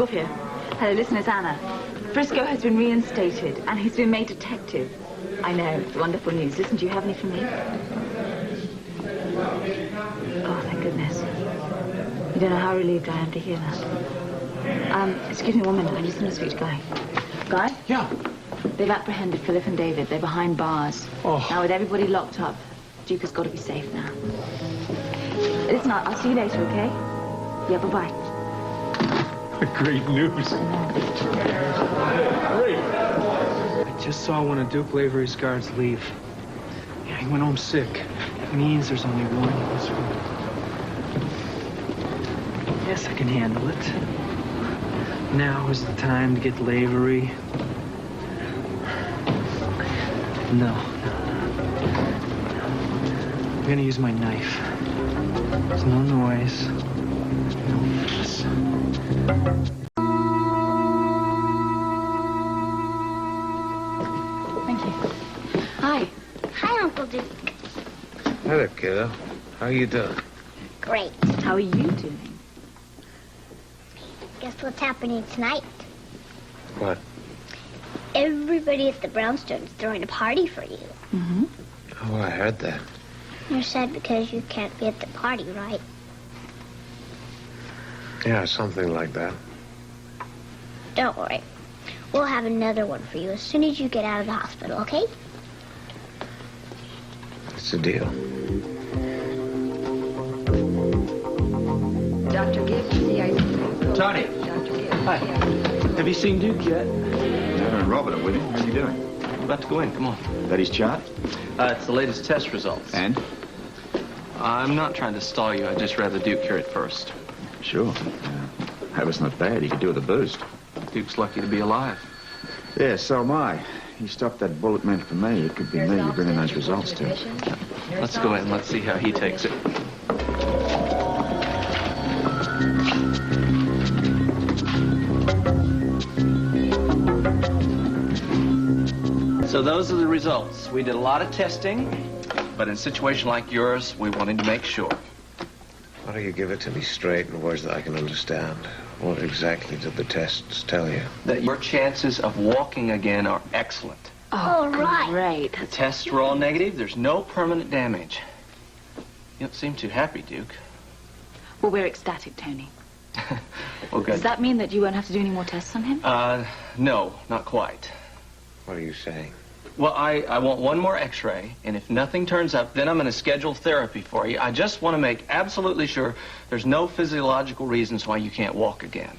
off here. Hello, listen, it's Anna. Frisco has been reinstated, and he's been made detective. I know, it's wonderful news. Listen, do you have any for me? Oh, thank goodness. You don't know how relieved I am to hear that. Excuse me 1 minute. I just want to speak to Guy. Guy? Yeah. They've apprehended Philip and David. They're behind bars. Oh. Now, with everybody locked up, Duke has got to be safe now. Listen, I'll see you later, okay? Yeah, bye-bye. Great news. Hurry. I just saw one of Duke Lavery's guards leave. Yeah, he went home sick. It means there's only one in this room. Yes, I can handle it. Now is the time to get Lavery. No. I'm gonna use my knife. There's no noise. No fuss. Thank you. Hi. Hi, Uncle Duke. Hi there, kiddo. How you doing? Great. How are you doing? Guess what's happening tonight? What? Everybody at the Brownstones throwing a party for you. Mm-hmm. Oh, I heard that. You're sad because you can't be at the party, right? Yeah, something like that. Don't worry. We'll have another one for you as soon as you get out of the hospital, okay? It's a deal. Dr. Gibbs, the ICU. Tony. Dr. Gibbs. Hi. Have you seen Duke yet? Taylor and Robert are with him. How's he doing? I'm about to go in. Come on. That his chart? It's the latest test results. And? I'm not trying to stall you. I'd just rather Duke hear it first. Sure. That was not bad. He could do with a boost. Duke's lucky to be alive. Yeah, so am I. He stopped that bullet meant for me. It could be me you're bringing those results to. Let's go in and let's see how he takes it. So those are the results. We did a lot of testing, but in a situation like yours, we wanted to make sure. Why don't you give it to me straight in words that I can understand? What exactly did the tests tell you? That your chances of walking again are excellent. All right. Great. The tests were all negative. There's no permanent damage. You don't seem too happy, Duke. Well, we're ecstatic, Tony. Well, good. Does that mean that you won't have to do any more tests on him? No, not quite. What are you saying? Well, I want one more x-ray, and if nothing turns up, then I'm going to schedule therapy for you. I just want to make absolutely sure there's no physiological reasons why you can't walk again.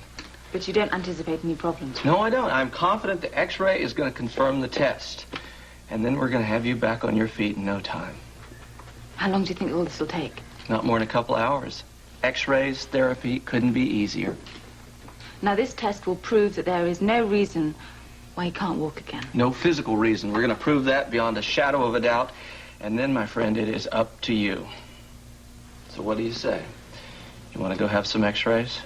But you don't anticipate any problems? No, I don't. I'm confident the x-ray is going to confirm the test. And then we're going to have you back on your feet in no time. How long do you think all this will take? Not more than a couple hours. X-rays, therapy, couldn't be easier. Now, this test will prove that there is no reason why he can't walk again. No physical reason. We're going to prove that beyond a shadow of a doubt. And then, my friend, it is up to you. So what do you say? You want to go have some x-rays?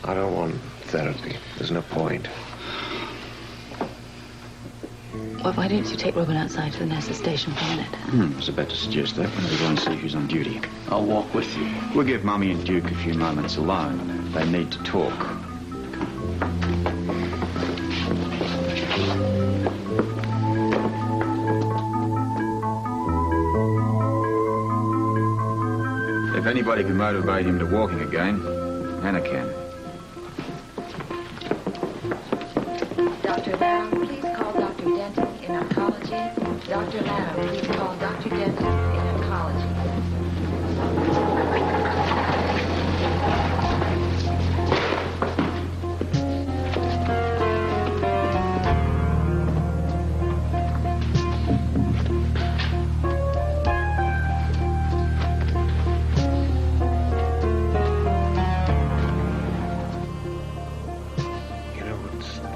I don't want therapy. There's no point. Well, why don't you take Robin outside to the nurse's station for a minute? I was about to suggest that when we go and see who's on duty. I'll walk with you. We'll give Mummy and Duke a few moments alone. They need to talk. If anybody can motivate him to walking again, Anna can. Dr. Lau, please call Dr. Denton in oncology. Dr. Lau, please call Dr. Denton in oncology.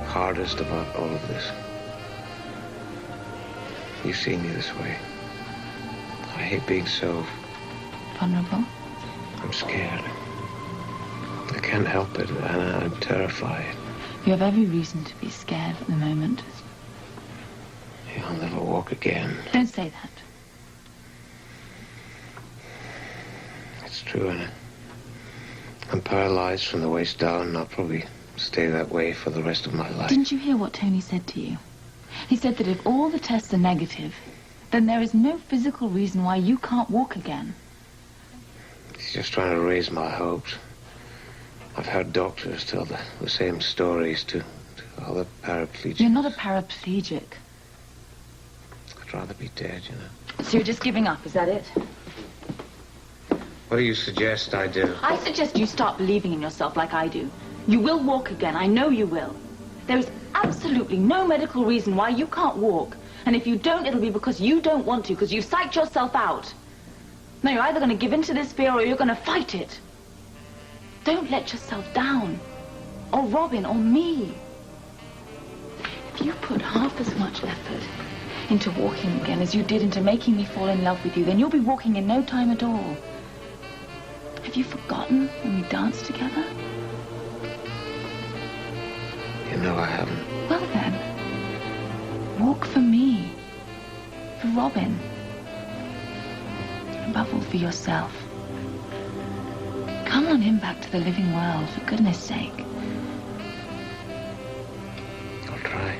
Hardest about all of this. You see me this way. I hate being so Vulnerable? I'm scared. I can't help it, Anna. I'm terrified. You have every reason to be scared at the moment. I'll never walk again. Don't say that. It's true, Anna. I'm paralyzed from the waist down, and I'll probably stay that way for the rest of my life. Didn't you hear what Tony said to you? He said that if all the tests are negative, then there is no physical reason why you can't walk again. He's just trying to raise my hopes. I've heard doctors tell the same stories to other paraplegics. You're not a paraplegic. I'd rather be dead, you know. So you're just giving up, is that it? What do you suggest I do? I suggest you start believing in yourself like I do. You will walk again. I know you will. There is absolutely no medical reason why you can't walk. And if you don't, it'll be because you don't want to, because you've psyched yourself out. Now, you're either going to give in to this fear or you're going to fight it. Don't let yourself down. Or Robin, or me. If you put half as much effort into walking again as you did into making me fall in love with you, then you'll be walking in no time at all. Have you forgotten when we danced together? You know I haven't. Well then, walk for me, for Robin, and above all for yourself. Come on in back to the living world, for goodness sake. I'll try.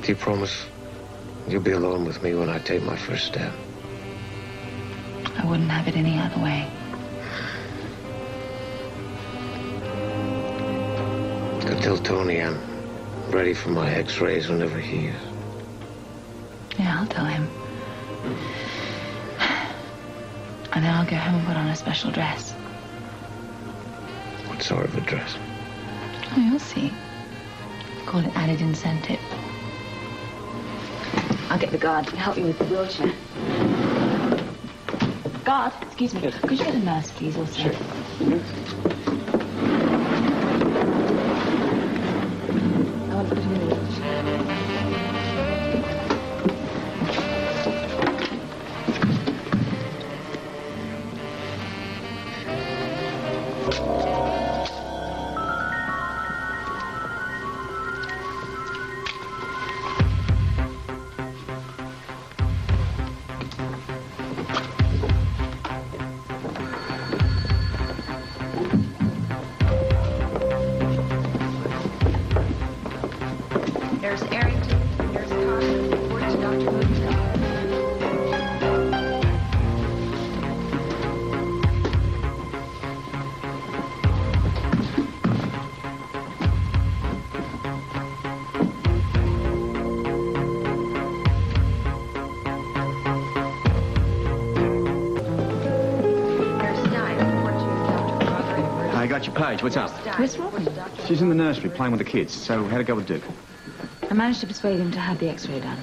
Do you promise you'll be alone with me when I take my first step? I wouldn't have it any other way. I'll tell Tony I'm ready for my x-rays whenever he is. Yeah, I'll tell him. And then I'll go home and put on a special dress. What sort of a dress? Oh, you'll see. Call it added incentive. I'll get the guard to help you with the wheelchair. Guard, excuse me. Could you get a nurse, please, also? Sure. I want to put him in the wheelchair. Nurse Arrington, Nurse Conlon, report to Dr. Moonstone. Nurse Stein, report to Dr. Broderick. I got your page. What's up? Where's Robin? She's in the nursery playing with the kids. So how'd it go with Duke? I managed to persuade him to have the x-ray done.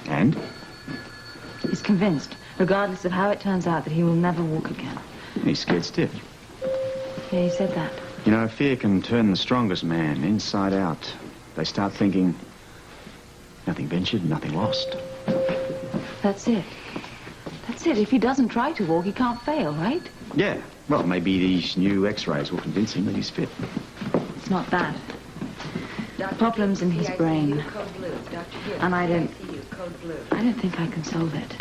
And? He's convinced, regardless of how it turns out, that he will never walk again. He's scared stiff. Yeah, he said that. You know, fear can turn the strongest man inside out. They start thinking, nothing ventured, nothing lost. That's it. That's it. If he doesn't try to walk, he can't fail, right? Yeah. Well, maybe these new x-rays will convince him that he's fit. It's not that. Problems in his brain. And I don't think I can solve it.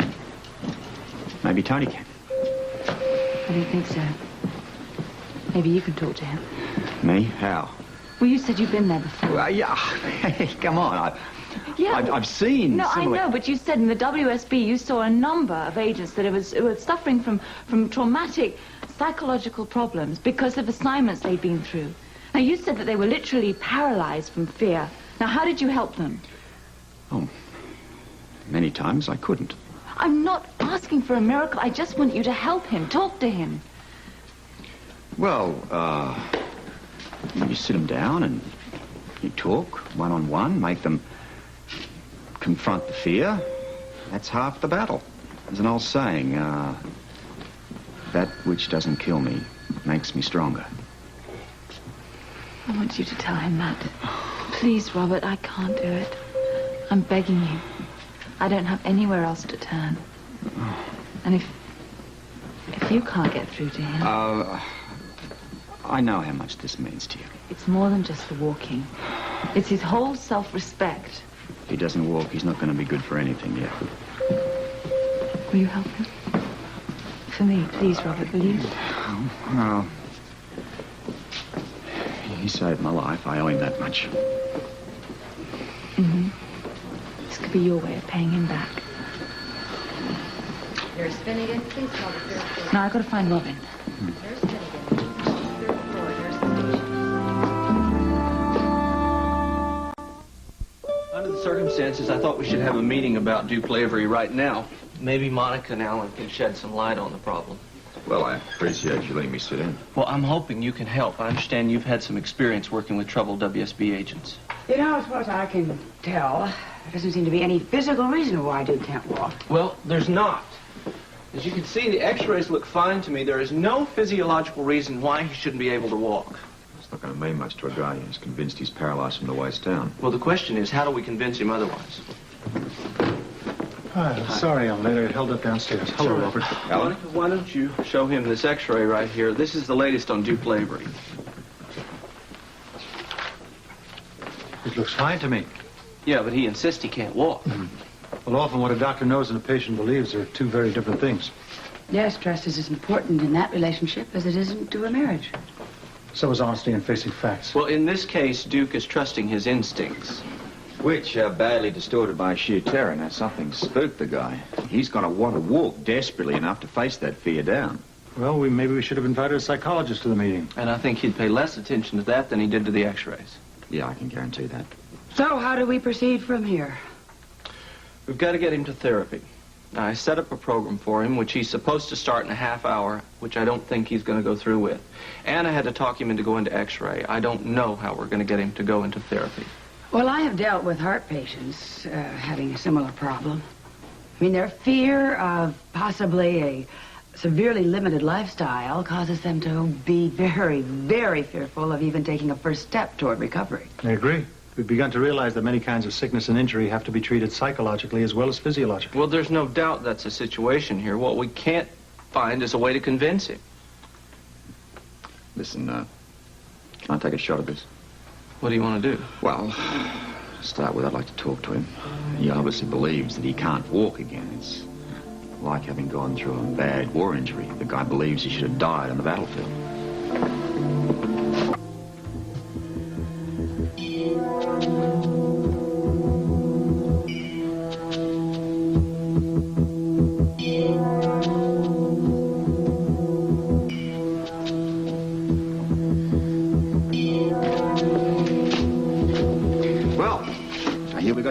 Maybe Tony can. I don't think so. Maybe you can talk to him. Me? How? Well, you said you've been there before. Well, yeah. Come on. I've seen No, similar... I know, but you said in the WSB you saw a number of agents that were suffering from traumatic psychological problems because of assignments they'd been through. Now, you said that they were literally paralyzed from fear. Now, how did you help them? Oh, many times I couldn't. I'm not asking for a miracle. I just want you to help him. Talk to him. Well, you sit them down and you talk one-on-one, make them confront the fear. That's half the battle. There's an old saying, that which doesn't kill me makes me stronger. I want you to tell him that. Please, Robert, I can't do it. I'm begging you. I don't have anywhere else to turn. And if you can't get through to him... I know how much this means to you. It's more than just the walking. It's his whole self-respect. If he doesn't walk, he's not going to be good for anything yet. Will you help him? For me, please, Robert, will you? Well, he saved my life. I owe him that much. This could be your way of paying him back. Nurse Finnegan, please call the third floor. Now I've got to find Robin. Nurse Finnegan, please call the third floor nurse station. Under the circumstances, I thought we should have a meeting about Duke Lavery right now. Maybe Monica and Alan can shed some light on the problem. Well, I appreciate you letting me sit in. Well, I'm hoping you can help. I understand you've had some experience working with troubled WSB agents. You know, as far as I can tell, there doesn't seem to be any physical reason why Duke can't walk. Well, there's not. As you can see, the x-rays look fine to me. There is no physiological reason why he shouldn't be able to walk. It's not going to mean much to a guy who's convinced he's paralyzed from the waist down. Well, the question is, how do we convince him otherwise? Hi, sorry I'm late. I held up downstairs. Hello, Robert. Monica, why don't you show him this x-ray right here? This is the latest on Duke Lavery. It looks fine to me. Yeah, but he insists he can't walk. Well, often what a doctor knows and a patient believes are two very different things. Yes, trust is as important in that relationship as it isn't to a marriage. So is honesty in facing facts. Well, in this case, Duke is trusting his instincts. Which are badly distorted by sheer terror. Now, something spooked the guy. He's going to want to walk desperately enough to face that fear down. Well, maybe we should have invited a psychologist to the meeting. And I think he'd pay less attention to that than he did to the x-rays. Yeah, I can guarantee that. So, how do we proceed from here? We've got to get him to therapy. Now, I set up a program for him, which he's supposed to start in a half hour, which I don't think he's going to go through with. And I had to talk him into going to x-ray. I don't know how we're going to get him to go into therapy. Well, I have dealt with heart patients having a similar problem. I mean, their fear of possibly a severely limited lifestyle causes them to be very, very fearful of even taking a first step toward recovery. I agree. We've begun to realize that many kinds of sickness and injury have to be treated psychologically as well as physiologically. Well, there's no doubt that's a situation here. What we can't find is a way to convince him. Listen, can I take a shot at this? What do you want to do? Well, to start with, I'd like to talk to him. He obviously believes that he can't walk again. It's like having gone through a bad war injury. The guy believes he should have died on the battlefield.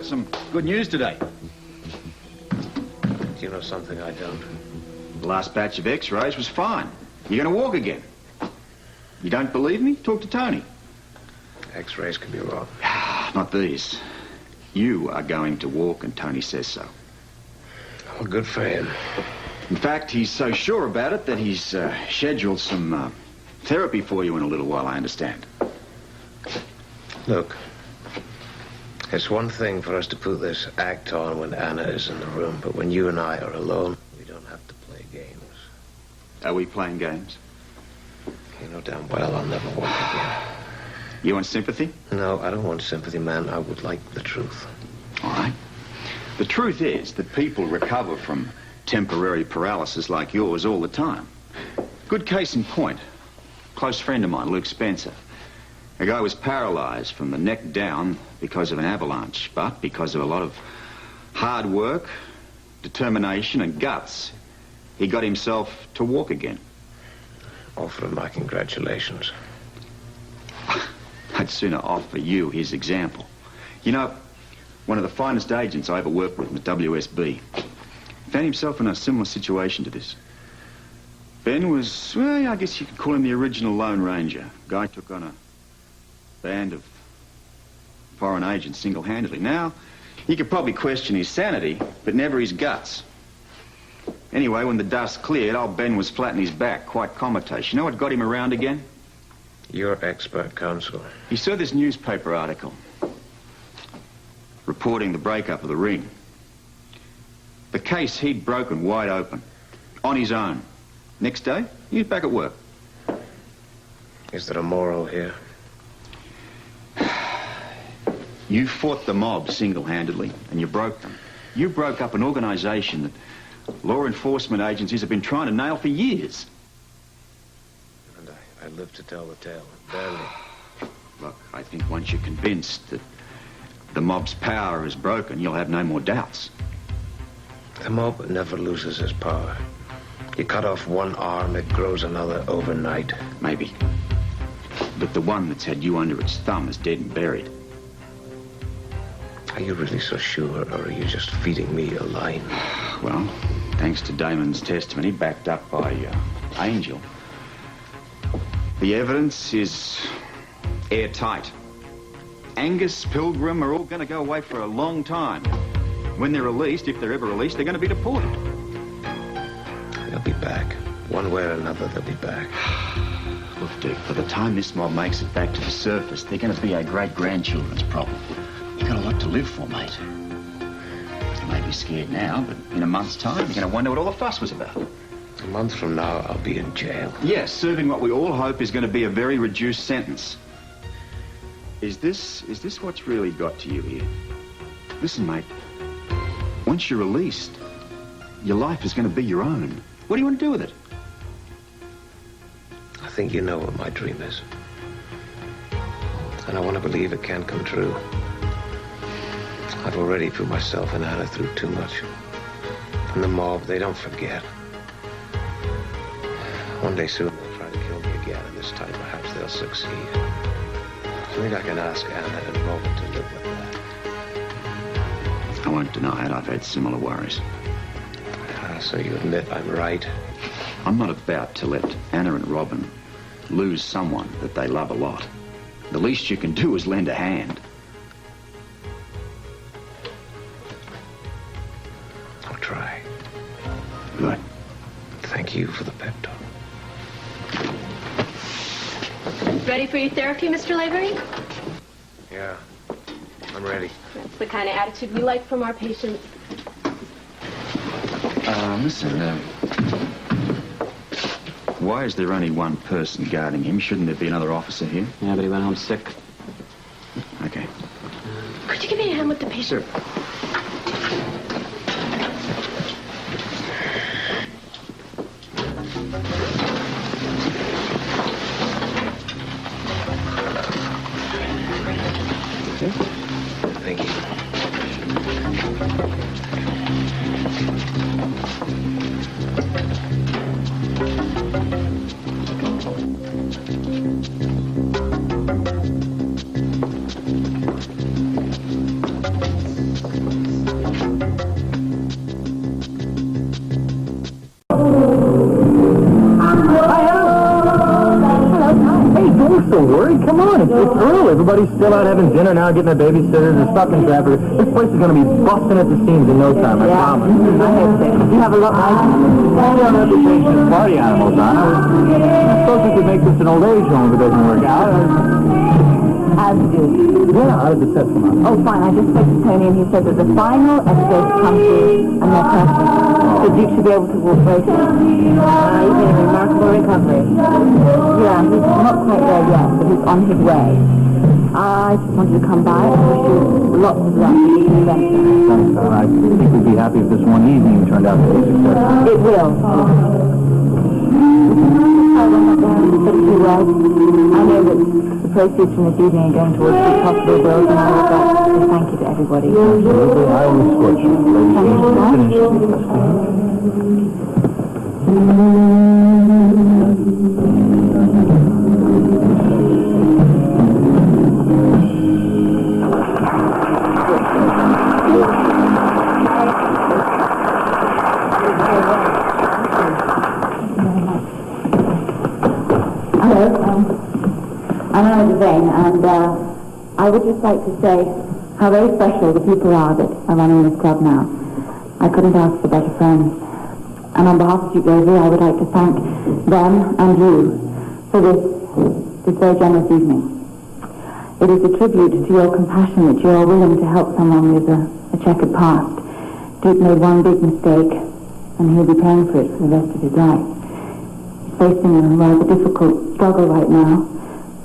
Some good news today. Do you know something I don't? The last batch of x-rays was fine. You're going to walk again. You don't believe me? Talk to Tony. X-rays can be wrong. Not these. You are going to walk, and Tony says so. Well, good for him. In fact, he's so sure about it that he's scheduled some therapy for you in a little while, I understand. Look. It's one thing for us to put this act on when Anna is in the room, but when you and I are alone, we don't have to play games. Are we playing games? You know damn well I'll never walk again. You want sympathy? No, I don't want sympathy, man. I would like the truth. All right. The truth is that people recover from temporary paralysis like yours all the time. Good case in point. Close friend of mine, Luke Spencer. A guy was paralyzed from the neck down because of an avalanche, but because of a lot of hard work, determination, and guts, he got himself to walk again. Offer him my congratulations. I'd sooner offer you his example. You know, one of the finest agents I ever worked with in the WSB found himself in a similar situation to this. Ben was, well, I guess you could call him the original Lone Ranger. Guy took on a band of foreign agents single-handedly. Now, you could probably question his sanity, but never his guts. Anyway, when the dust cleared, old Ben was flat on his back, quite comatose. You know what got him around again? Your expert counsel. He saw this newspaper article reporting the breakup of the ring. The case he'd broken wide open, on his own. Next day, he was back at work. Is there a moral here? You fought the mob single-handedly, and you broke them. You broke up an organization that law enforcement agencies have been trying to nail for years. I live to tell the tale. Barely. Look, I think once you're convinced that the mob's power is broken, you'll have no more doubts. The mob never loses its power. You cut off one arm, it grows another overnight. Maybe. But the one that's had you under its thumb is dead and buried. Are you really so sure, or are you just feeding me a line? Well, thanks to Damon's testimony, backed up by Angel, the evidence is airtight. Angus, Pilgrim are all going to go away for a long time. When they're released, if they're ever released, they're going to be deported. They'll be back. One way or another, they'll be back. Look, Duke, by the time this mob makes it back to the surface, they're going to be our great-grandchildren's problem. You've got a lot to live for, mate. You may be scared now, but in a month's time, you're going to wonder what all the fuss was about. A month from now, I'll be in jail. Yes, serving what we all hope is going to be a very reduced sentence. Is this what's really got to you here? Listen, mate, once you're released, your life is going to be your own. What do you want to do with it? I think you know what my dream is. And I want to believe it can come true. I've already put myself and Anna through too much. And the mob, they don't forget. One day soon they'll try to kill me again, and this time perhaps they'll succeed. I think I can ask Anna and Robin to live with that. I won't deny it. I've had similar worries. So you admit I'm right? I'm not about to let Anna and Robin lose someone that they love a lot. The least you can do is lend a hand. I'll try. Good. Thank you for the pep talk. Ready for your therapy, Mr. Lavery? Yeah, I'm ready. That's the kind of attitude we like from our patients. Listen, why is there only one person guarding him? Shouldn't there be another officer here? Yeah, but he went home sick. Okay. Could you give me a hand with the patient? Sure. Thank you. Don't worry, come on, it's early. Everybody's still out having dinner now, getting their babysitters, they're stuck in traffic. This place is going to be busting at the seams in no time, I promise. You have a lot of Our reputation as party animals, Anna. I suppose we could make this an old age home if it doesn't work out. As did. Yeah, how did the test come out? Oh, fine. I just spoke to Tony and he said that the final episode come through and they're perfect. The Duke should be able to walk very soon. He's in a remarkable recovery. Yeah, he's not quite there yet, but he's on his way. I just wanted to come by and wish you lots of luck with the adventure. Thanks, Anna. I think we'd be happy if this one evening turned out to be a success. It will. I won't have to have too well. I know that the proceeds from this evening are going towards the hospital bills and all of that. So thank you to everybody. Absolutely. I will escort you. Thank you so much. I'm Anna Devane, and I would just like to say how very special the people are that are running this club now. I couldn't ask for better friends. And on behalf of Duke Lavery, I would like to thank them and you for this very generous evening. It is a tribute to your compassion that you are willing to help someone with a checkered past. Duke made one big mistake, and he'll be paying for it for the rest of his life. He's facing a rather difficult struggle right now,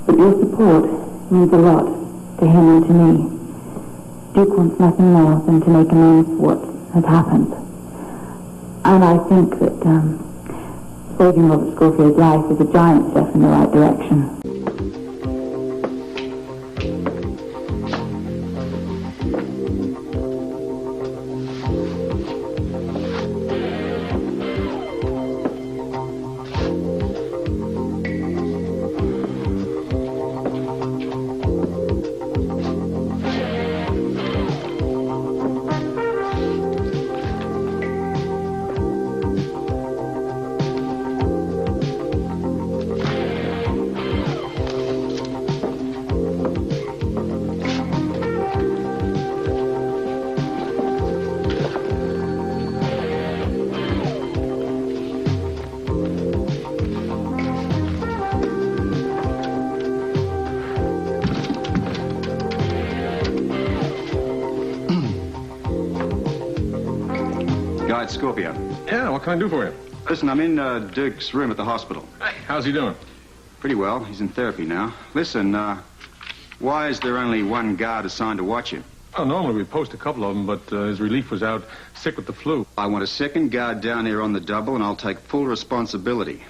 but your support means a lot to him and to me. Duke wants nothing more than to make amends for what has happened. And I think that saving Robert Schofield's life is a giant step in the right direction. Guide Scorpio. Yeah, what can I do for you? Listen, I'm in Dirk's room at the hospital. Hey, how's he doing? Pretty well. He's in therapy now. Listen, why is there only one guard assigned to watch him? Oh, normally we post a couple of them, but his relief was out sick with the flu. I want a second guard down here on the double, and I'll take full responsibility.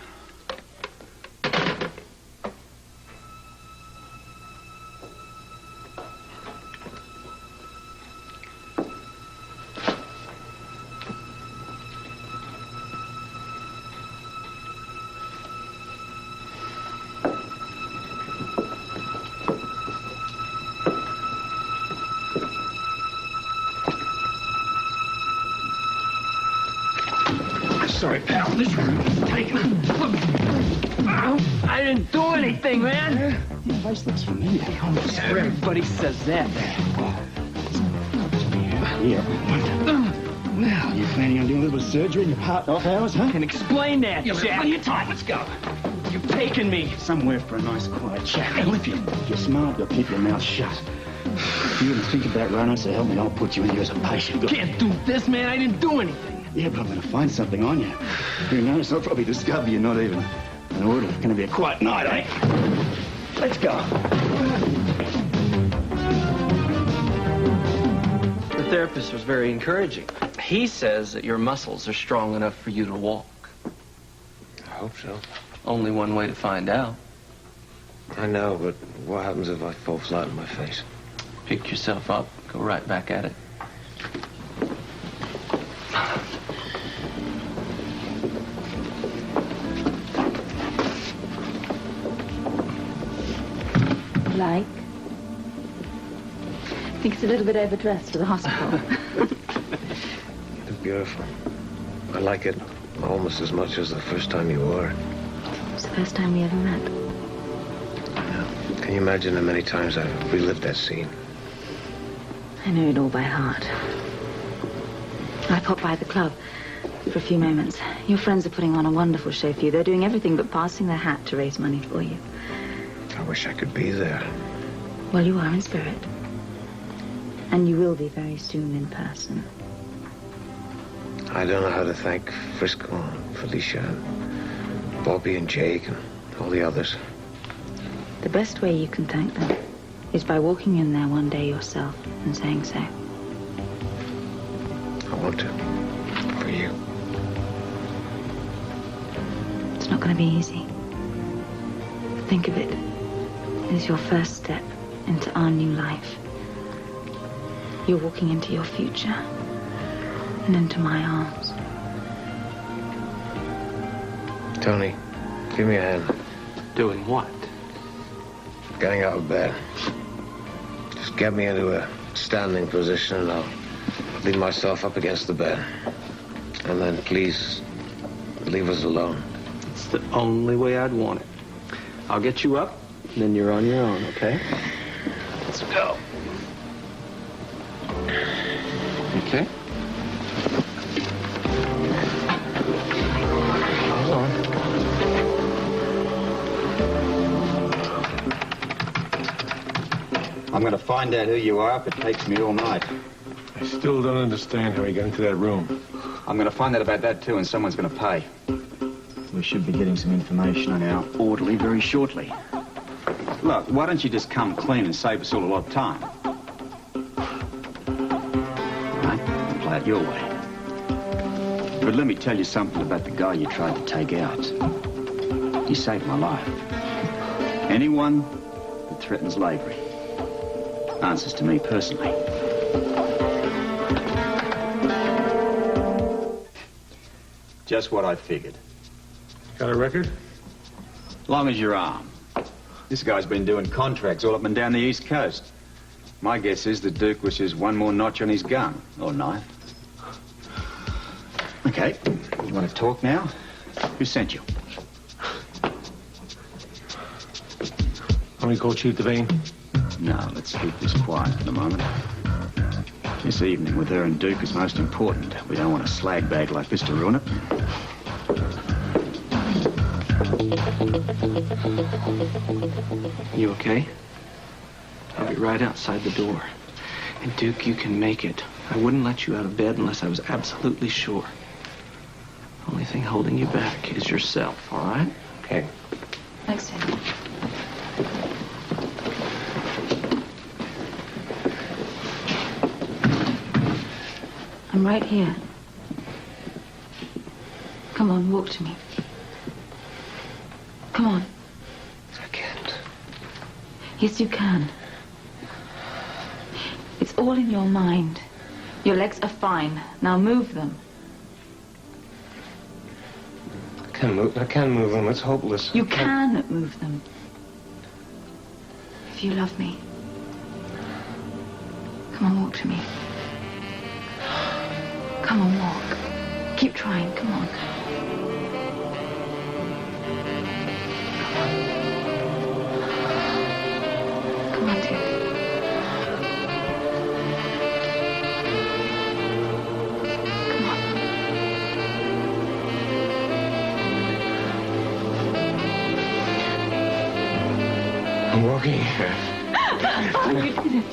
Sorry, pal. This room is taken. I didn't do anything, man. Your face looks familiar. Everybody says that. Here. Now, you planning on doing a little surgery in your part off hours, huh? Can explain that, Jack. Plenty of time. Let's go. You've taken me. Somewhere for a nice quiet chat. Now, if you're smart, you'll keep your mouth shut. If you even think about running, so help me, I'll put you in here as a patient. Can't do this, man. I didn't do anything. Yeah, but I'm going to find something on you. Who knows? I'll probably discover you're not even an order. It's going to be a quiet night, eh? Let's go. The therapist was very encouraging. He says that your muscles are strong enough for you to walk. I hope so. Only one way to find out. I know, but what happens if I fall flat on my face? Pick yourself up, go right back at it. Like? I think it's a little bit overdressed for the hospital. It's beautiful. I like it almost as much as the first time you wore it. It's the first time we ever met. Can you imagine how many times I've relived that scene? I know it all by heart. I popped by the club for a few moments. Your friends are putting on a wonderful show for you. They're doing everything but passing their hat to raise money for you. I wish I could be there. Well, you are in spirit. And you will be very soon in person. I don't know how to thank Frisco and Felicia and Bobby and Jake and all the others. The best way you can thank them is by walking in there one day yourself and saying so. I want to. For you. It's not going to be easy. Think of it as your first step into our new life. You're walking into your future and into my arms. Tony, give me a hand. Doing what? Getting out of bed. Just get me into a standing position and I'll lean myself up against the bed. And then please leave us alone. It's the only way I'd want it. I'll get you up, and then you're on your own, okay? Let's go. Okay. Hold on. I'm going to find out who you are if it takes me all night. I still don't understand how he got into that room. I'm going to find out about that, too, and someone's going to pay. We should be getting some information on our orderly very shortly. Look, why don't you just come clean and save us all a lot of time? Right? Play it your way. But let me tell you something about the guy you tried to take out. He saved my life. Anyone that threatens Lavery answers to me personally. Just what I figured. Got a record? Long as your arm. This guy's been doing contracts all up and down the East Coast. My guess is the Duke was just one more notch on his gun, or knife. Okay, you want to talk now? Who sent you? Want me to call Chief Devane? No, let's keep this quiet for the moment. This evening with her and Duke is most important. We don't want a slag bag like this to ruin it. You okay? I'll be right outside the door. And Duke, you can make it. I wouldn't let you out of bed unless I was absolutely sure. Only thing holding you back is yourself, all right? Okay. Thanks, Tim. I'm right here. Come on, walk to me. Come on. I can't. Yes, you can. It's all in your mind. Your legs are fine. Now move them. I can't move them. It's hopeless. You can move them. If you love me. Come on, walk to me. Come on, walk. Keep trying. Come on. Come on, Duke. Come on. I'm walking. Oh, you did it.